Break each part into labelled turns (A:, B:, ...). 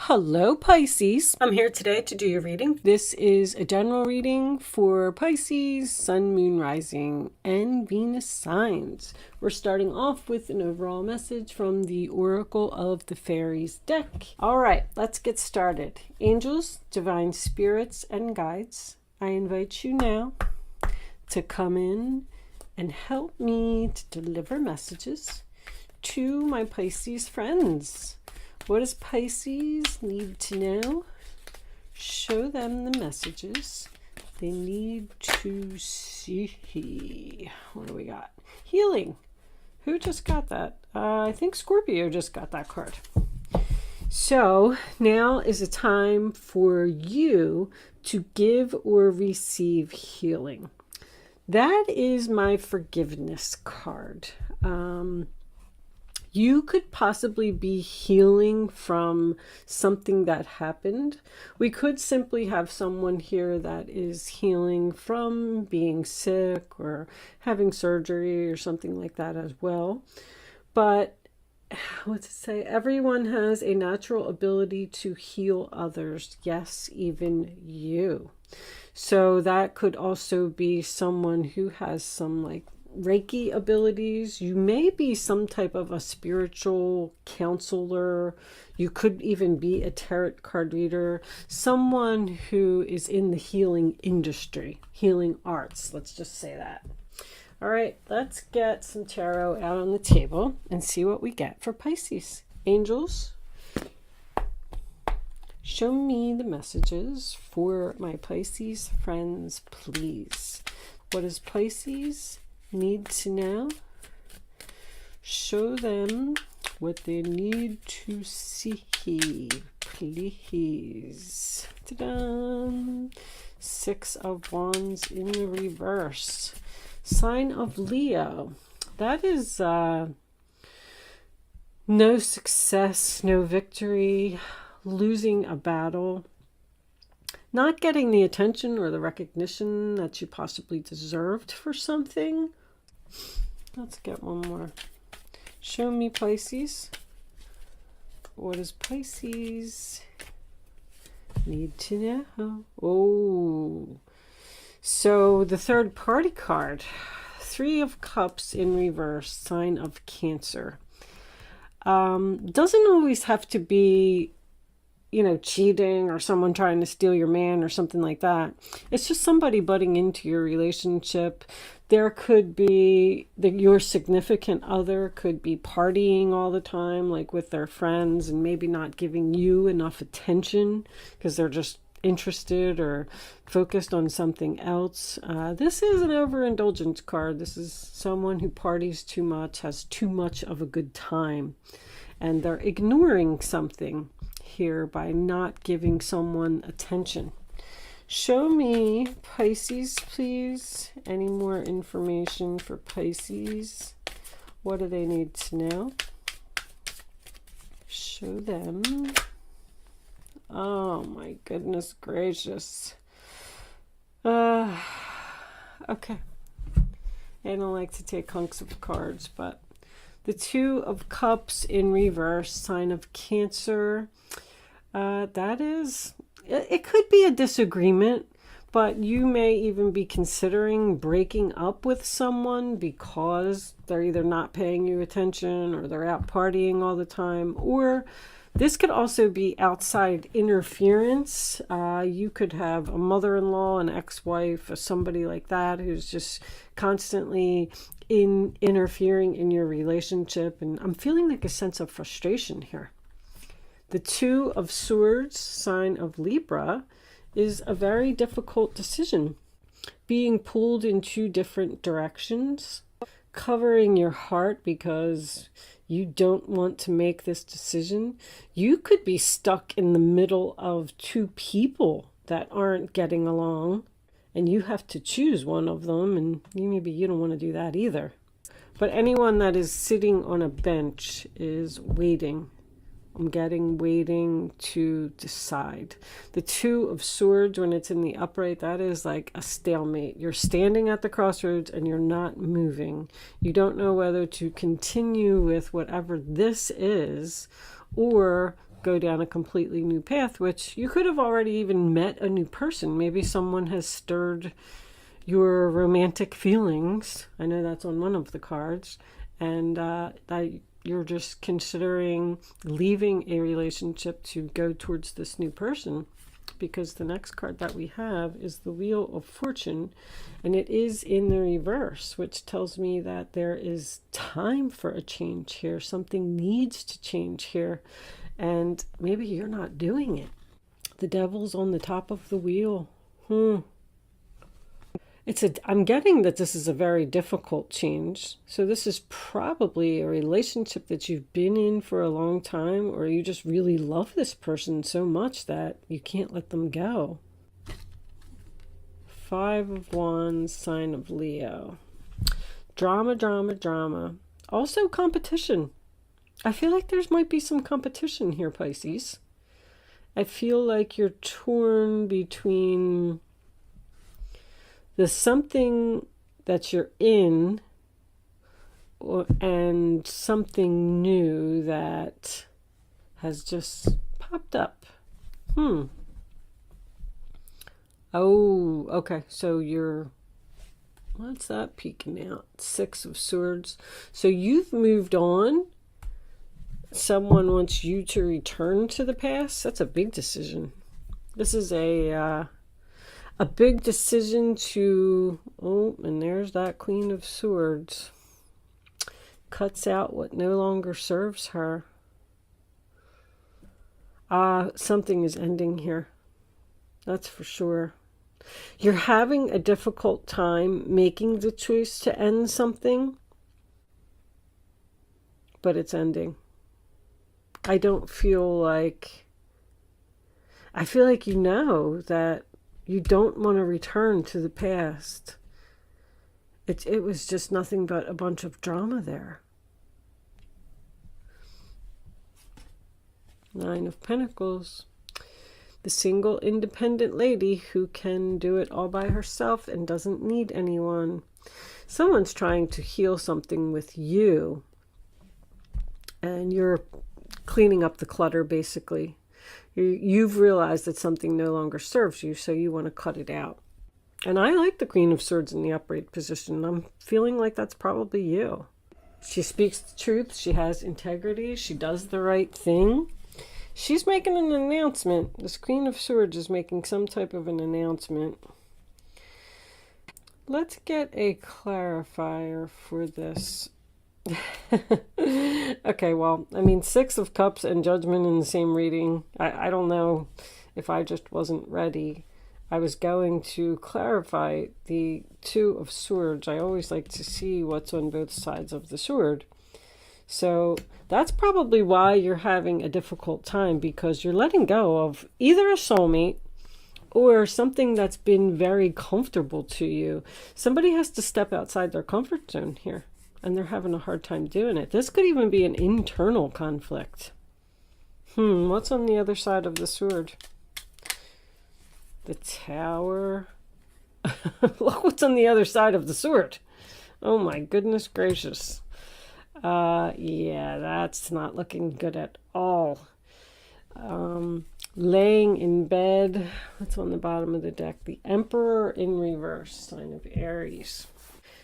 A: Hello Pisces, I'm here today to do your reading. This is a general reading for Pisces, Sun, Moon, Rising, and Venus signs. We're starting off with an overall message from the Oracle of the Fairies deck. Alright, let's get started. Angels, divine spirits, and guides, I invite you now to come in and help me to deliver messages to my Pisces friends. What does Pisces need to know? Show them the messages they need to see. What do we got? Healing. Who just got that? I think Scorpio just got that card. So now is a time for you to give or receive healing. That is my forgiveness card. You could possibly be healing from something that happened. We could simply have someone here that is healing from being sick or having surgery or something like that as well. But what's it say? Everyone has a natural ability to heal others. Yes, even you. So that could also be someone who has some like Reiki abilities. You may be some type of a spiritual counselor. You could even be a tarot card reader. Someone who is in the healing industry, healing arts. Let's just say that. All right, let's get some tarot out on the table and see what we get for Pisces. Angels, show me the messages for my Pisces friends, please. What is Pisces need to know? Show them what they need to see, please. Ta-da! 6 of Wands in the reverse. Sign of Leo. That is no success, no victory, losing a battle, not getting the attention or the recognition that you possibly deserved for something. Let's get one more. Show me Pisces. What does Pisces need to know? Oh, so the third party card, 3 of Cups in reverse, sign of Cancer. Doesn't always have to be, cheating or someone trying to steal your man or something like that. It's just somebody butting into your relationship. There could be your significant other could be partying all the time, like with their friends, and maybe not giving you enough attention because they're just interested or focused on something else. This is an overindulgence card. This is someone who parties too much, has too much of a good time, and they're ignoring something here by not giving someone attention. Show me Pisces, please. Any more information for Pisces? What do they need to know? Show them. Oh my goodness gracious. Okay. I don't like to take hunks of cards, but the 2 of Cups in reverse, sign of Cancer. That is, it could be a disagreement, but you may even be considering breaking up with someone because they're either not paying you attention or they're out partying all the time. Or this could also be outside interference. You could have a mother-in-law, an ex-wife, or somebody like that who's just constantly interfering in your relationship. And I'm feeling like a sense of frustration here. The 2 of Swords, sign of Libra, is a very difficult decision. Being pulled in 2 different directions, covering your heart because you don't want to make this decision. You could be stuck in the middle of 2 people that aren't getting along, and you have to choose one of them, and maybe you don't want to do that either. But anyone that is sitting on a bench is waiting. I'm getting waiting to decide. The 2 of Swords, when it's in the upright, that is like a stalemate. You're standing at the crossroads and you're not moving. You don't know whether to continue with whatever this is or go down a completely new path, which you could have already even met a new person. Maybe someone has stirred your romantic feelings. I know that's on one of the cards. And that you're just considering leaving a relationship to go towards this new person. Because the next card that we have is the Wheel of Fortune, and it is in the reverse, which tells me that there is time for a change here. Something needs to change here, and maybe you're not doing it. The Devil's on the top of the wheel. I'm getting that this is a very difficult change. So this is probably a relationship that you've been in for a long time, or you just really love this person so much that you can't let them go. 5 of Wands, sign of Leo. Drama, drama, drama. Also competition. I feel like there might be some competition here, Pisces. I feel like you're torn between the something that you're in and something new that has just popped up. Oh, okay. So you're, what's that peeking out? 6 of Swords. So you've moved on. Someone wants you to return to the past. That's a big decision. This is a big decision to, oh, and there's that Queen of Swords. Cuts out what no longer serves her. Something is ending here. That's for sure. You're having a difficult time making the choice to end something, but it's ending. I feel like you know that you don't want to return to the past. It was just nothing but a bunch of drama there. 9 of Pentacles. The single independent lady who can do it all by herself and doesn't need anyone. Someone's trying to heal something with you, and you're cleaning up the clutter, basically. You've realized that something no longer serves you, so you want to cut it out. And I like the Queen of Swords in the upright position. I'm feeling like that's probably you. She speaks the truth. She has integrity. She does the right thing. She's making an announcement. This Queen of Swords is making some type of an announcement. Let's get a clarifier for this. Okay, well, I mean, 6 of Cups and Judgment in the same reading. I don't know if I just wasn't ready. I was going to clarify the 2 of Swords. I always like to see what's on both sides of the sword. So that's probably why you're having a difficult time, because you're letting go of either a soulmate or something that's been very comfortable to you. Somebody has to step outside their comfort zone here, and they're having a hard time doing it. This could even be an internal conflict. What's on the other side of the sword? The Tower. Look what's on the other side of the sword. Oh my goodness gracious. Yeah, that's not looking good at all. Laying in bed. What's on the bottom of the deck? The Emperor in reverse, sign of Aries.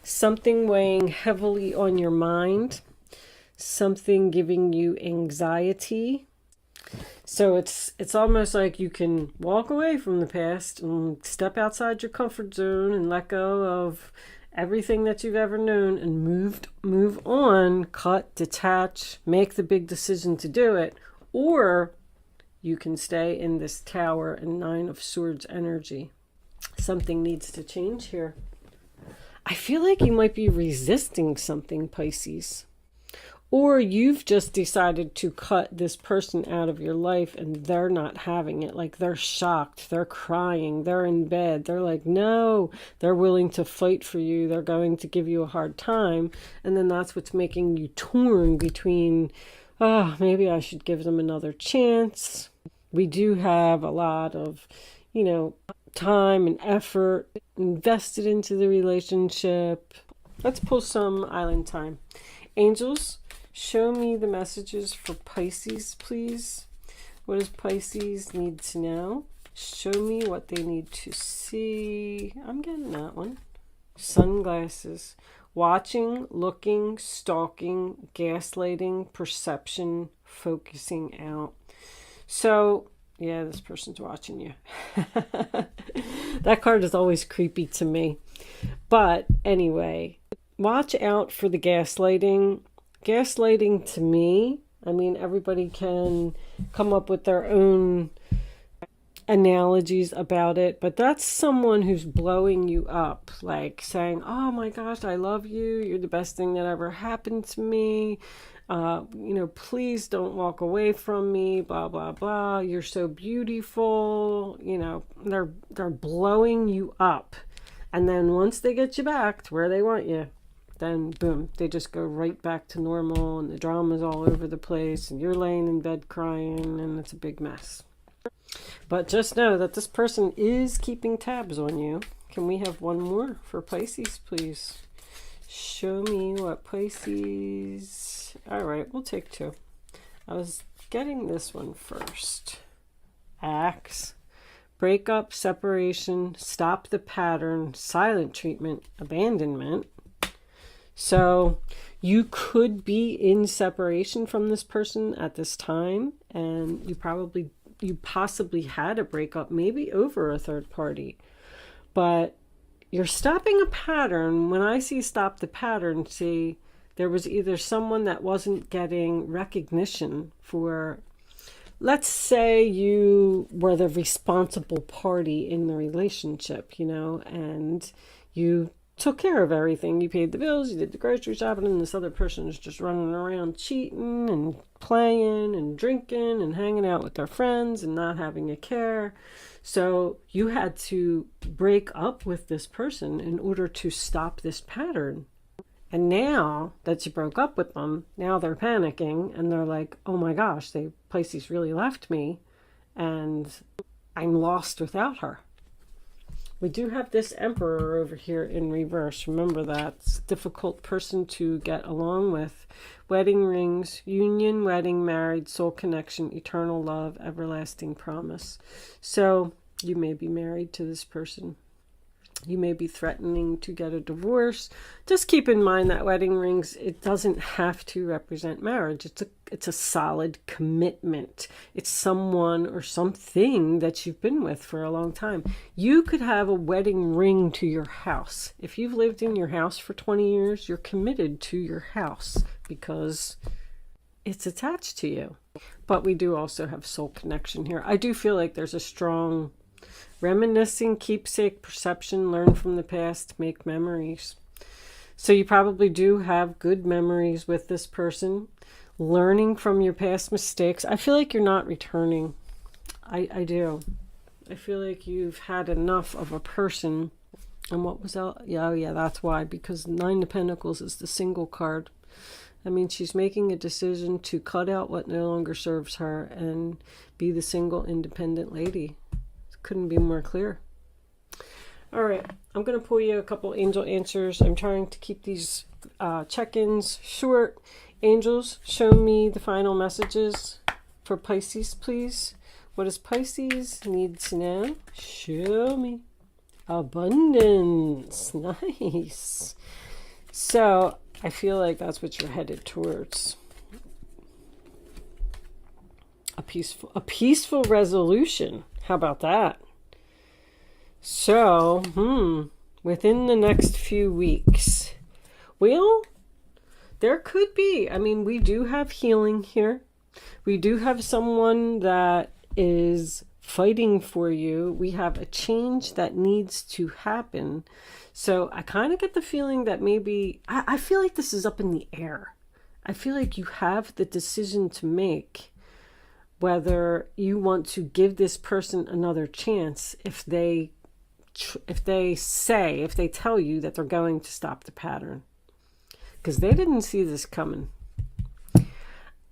A: Something weighing heavily on your mind. Something giving you anxiety. So it's almost like you can walk away from the past and step outside your comfort zone and let go of everything that you've ever known and move on, cut, detach, make the big decision to do it. Or you can stay in this Tower and 9 of Swords energy. Something needs to change here. I feel like you might be resisting something, Pisces. Or you've just decided to cut this person out of your life and they're not having it. Like, they're shocked, they're crying, they're in bed. They're like, no, they're willing to fight for you. They're going to give you a hard time. And then that's what's making you torn between, oh, maybe I should give them another chance. We do have a lot of, time and effort invested into the relationship. Let's pull some island time. Angels, show me the messages for Pisces, please. What does Pisces need to know? Show me what they need to see. I'm getting that one. Sunglasses. Watching, looking, stalking, gaslighting, perception, focusing out. So, yeah, this person's watching you. That card is always creepy to me. But anyway, watch out for the gaslighting. Gaslighting to me, I mean, everybody can come up with their own analogies about it, but that's someone who's blowing you up, like saying, oh my gosh, I love you, you're the best thing that ever happened to me, please don't walk away from me, blah blah blah, you're so beautiful. They're blowing you up, and then once they get you back to where they want you, then boom, they just go right back to normal, and the drama's all over the place, and you're laying in bed crying, and it's a big mess. But just know that this person is keeping tabs on you. Can we have one more for Pisces, please? Show me what Pisces... All right, we'll take two. I was getting this one first. Axe. Breakup, separation, stop the pattern, silent treatment, abandonment. So you could be in separation from this person at this time, and you possibly had a breakup, maybe over a third party, but you're stopping a pattern. When I see stop the pattern, see, there was either someone that wasn't getting recognition for, let's say you were the responsible party in the relationship, and you took care of everything. You paid the bills, you did the grocery shopping, and this other person is just running around cheating and playing and drinking and hanging out with their friends and not having a care. So you had to break up with this person in order to stop this pattern. And now that you broke up with them, now they're panicking and they're like, oh my gosh, Pisces really left me and I'm lost without her. We do have this Emperor over here in reverse. Remember that. It's a difficult person to get along with. Wedding rings, union, wedding, married, soul connection, eternal love, everlasting promise. So you may be married to this person. You may be threatening to get a divorce. Just keep in mind that wedding rings, it doesn't have to represent marriage. It's a solid commitment. It's someone or something that you've been with for a long time. You could have a wedding ring to your house. If you've lived in your house for 20 years, you're committed to your house because it's attached to you. But we do also have soul connection here. I do feel like there's a strong reminiscing, keepsake, perception, learn from the past, make memories. So you probably do have good memories with this person, learning from your past mistakes. I feel like you're not returning. I do. I feel like you've had enough of a person. And what was that? Yeah, that's why. Because Nine of Pentacles is the single card. I mean, she's making a decision to cut out what no longer serves her and be the single, independent lady. Couldn't be more clear. All right, I'm going to pull you a couple angel answers. I'm trying to keep these check-ins short. Angels, show me the final messages for Pisces, please. What does Pisces need to know? Show me. Abundance. Nice. So I feel like that's what you're headed towards. A peaceful resolution. How about that? So, within the next few weeks, well, there could be. I mean, we do have healing here. We do have someone that is fighting for you. We have a change that needs to happen. So I kind of get the feeling that maybe, I feel like this is up in the air. I feel like you have the decision to make whether you want to give this person another chance if they tell you that they're going to stop the pattern. Because they didn't see this coming.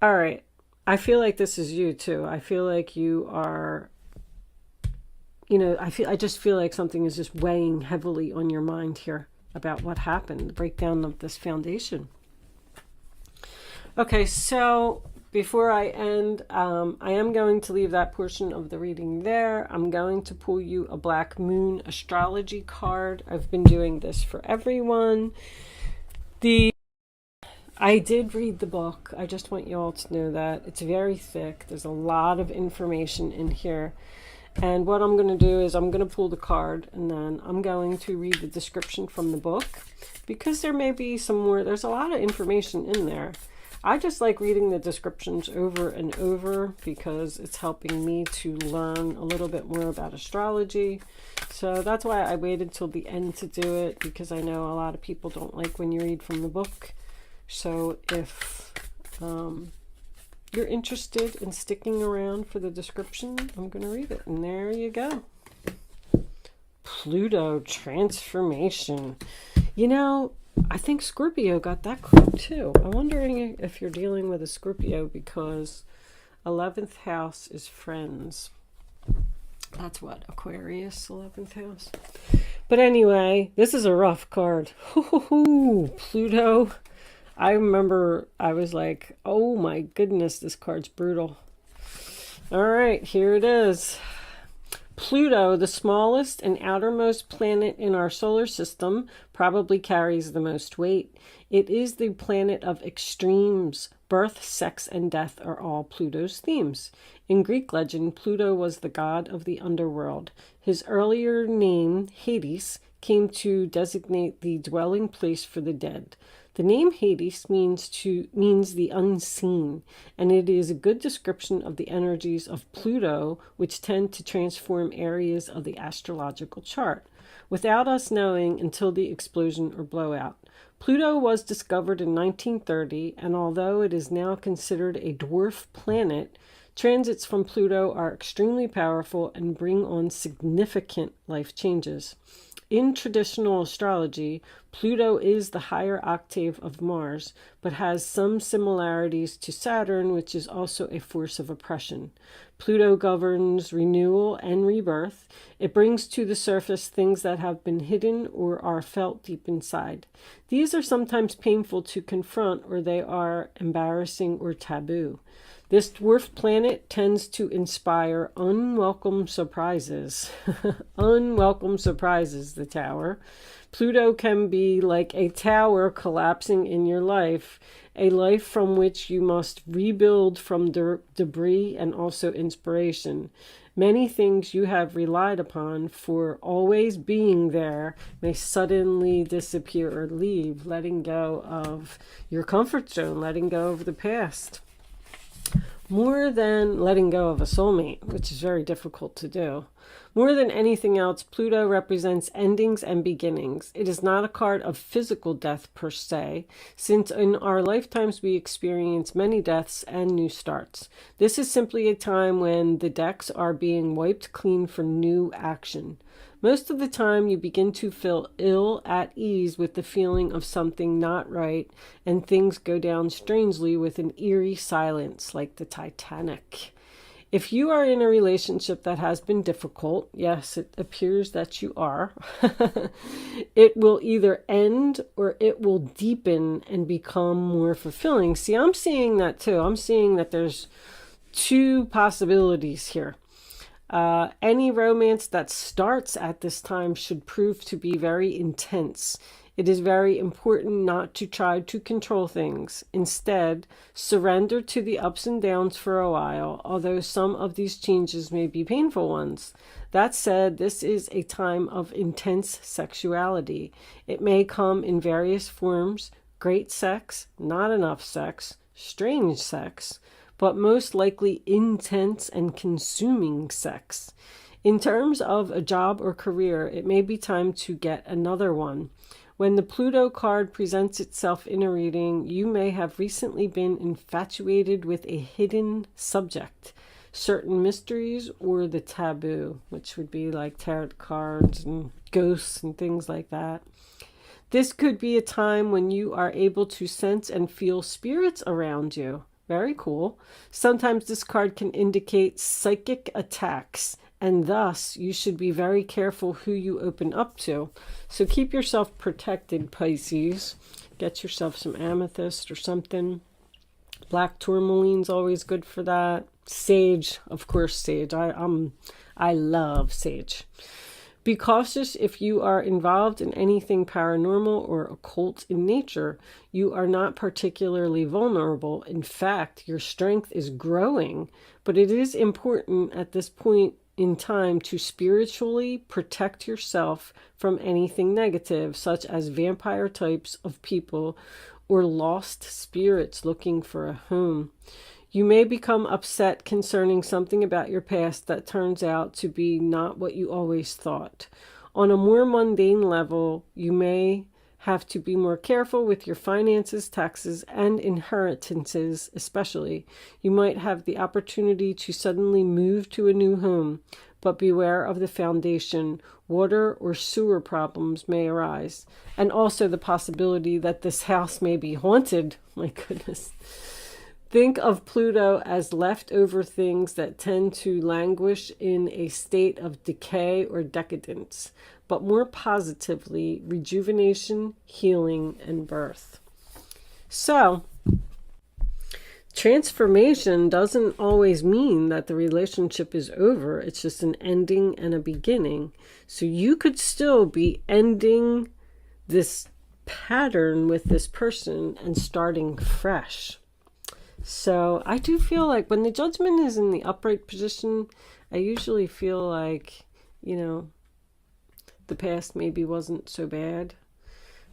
A: All right. I feel like this is you too. I feel like you are, I just feel like something is just weighing heavily on your mind here about what happened, the breakdown of this foundation. Okay, so before I end, I am going to leave that portion of the reading there. I'm going to pull you a Black Moon astrology card. I've been doing this for everyone. I did read the book. I just want you all to know that. It's very thick. There's a lot of information in here. And what I'm going to do is I'm going to pull the card and then I'm going to read the description from the book, because there may be some more. There's a lot of information in there. I just like reading the descriptions over and over because it's helping me to learn a little bit more about astrology. So that's why I waited till the end to do it, because I know a lot of people don't like when you read from the book. So if you're interested in sticking around for the description, I'm going to read it. And there you go. Pluto transformation. You know, I think Scorpio got that card too. I'm wondering if you're dealing with a Scorpio, because 11th house is friends. That's what, Aquarius, 11th house. But anyway, this is a rough card. Pluto. I remember I was like, oh my goodness, this card's brutal. All right, here it is. Pluto, the smallest and outermost planet in our solar system, probably carries the most weight. It is the planet of extremes. Birth, sex, and death are all Pluto's themes. In Greek legend, Pluto was the god of the underworld. His earlier name, Hades, came to designate the dwelling place for the dead. The name Hades means the unseen, and it is a good description of the energies of Pluto, which tend to transform areas of the astrological chart, without us knowing until the explosion or blowout. Pluto was discovered in 1930, and although it is now considered a dwarf planet, transits from Pluto are extremely powerful and bring on significant life changes. In traditional astrology, Pluto is the higher octave of Mars, but has some similarities to Saturn, which is also a force of oppression. Pluto governs renewal and rebirth. It brings to the surface things that have been hidden or are felt deep inside. These are sometimes painful to confront, or they are embarrassing or taboo. This dwarf planet tends to inspire unwelcome surprises. Unwelcome surprises, the tower. Pluto can be like a tower collapsing in your life, a life from which you must rebuild from debris and also inspiration. Many things you have relied upon for always being there may suddenly disappear or leave, letting go of your comfort zone, letting go of the past. More than letting go of a soulmate, which is very difficult to do. More than anything else, Pluto represents endings and beginnings. It is not a card of physical death per se, since in our lifetimes we experience many deaths and new starts. This is simply a time when the decks are being wiped clean for new action. Most of the time you begin to feel ill at ease with the feeling of something not right, and things go down strangely with an eerie silence like the Titanic. If you are in a relationship that has been difficult, yes, it appears that you are, it will either end or it will deepen and become more fulfilling. See, I'm seeing that too. I'm seeing that there's two possibilities here. Any romance that starts at this time should prove to be very intense. It is very important not to try to control things. Instead, surrender to the ups and downs for a while, although some of these changes may be painful ones. That said, this is a time of intense sexuality. It may come in various forms: great sex, not enough sex, strange sex, but most likely intense and consuming sex. In terms of a job or career, it may be time to get another one. When the Pluto card presents itself in a reading, you may have recently been infatuated with a hidden subject, certain mysteries, or the taboo, which would be like tarot cards and ghosts and things like that. This could be a time when you are able to sense and feel spirits around you. Very cool. Sometimes this card can indicate psychic attacks, and thus you should be very careful who you open up to. So keep yourself protected, Pisces. Get yourself some amethyst or something. Black tourmaline's always good for that. Sage, of course, sage. I love sage. Be cautious if you are involved in anything paranormal or occult in nature. You are not particularly vulnerable. In fact, your strength is growing, but it is important at this point in time to spiritually protect yourself from anything negative, such as vampire types of people or lost spirits looking for a home. You may become upset concerning something about your past that turns out to be not what you always thought. On a more mundane level, you may have to be more careful with your finances, taxes, and inheritances, especially. You might have the opportunity to suddenly move to a new home, but beware of the foundation. Water or sewer problems may arise. And also the possibility that this house may be haunted. My goodness. Think of Pluto as leftover things that tend to languish in a state of decay or decadence, but more positively, rejuvenation, healing, and birth. So, transformation doesn't always mean that the relationship is over. It's just an ending and a beginning. So you could still be ending this pattern with this person and starting fresh. So I do feel like when the judgment is in the upright position, I usually feel like, the past maybe wasn't so bad.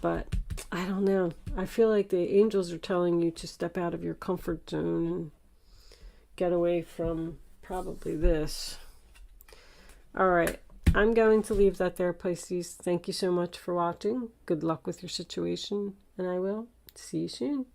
A: But I don't know. I feel like the angels are telling you to step out of your comfort zone and get away from probably this. All right. I'm going to leave that there, Pisces. Thank you so much for watching. Good luck with your situation, and I will see you soon.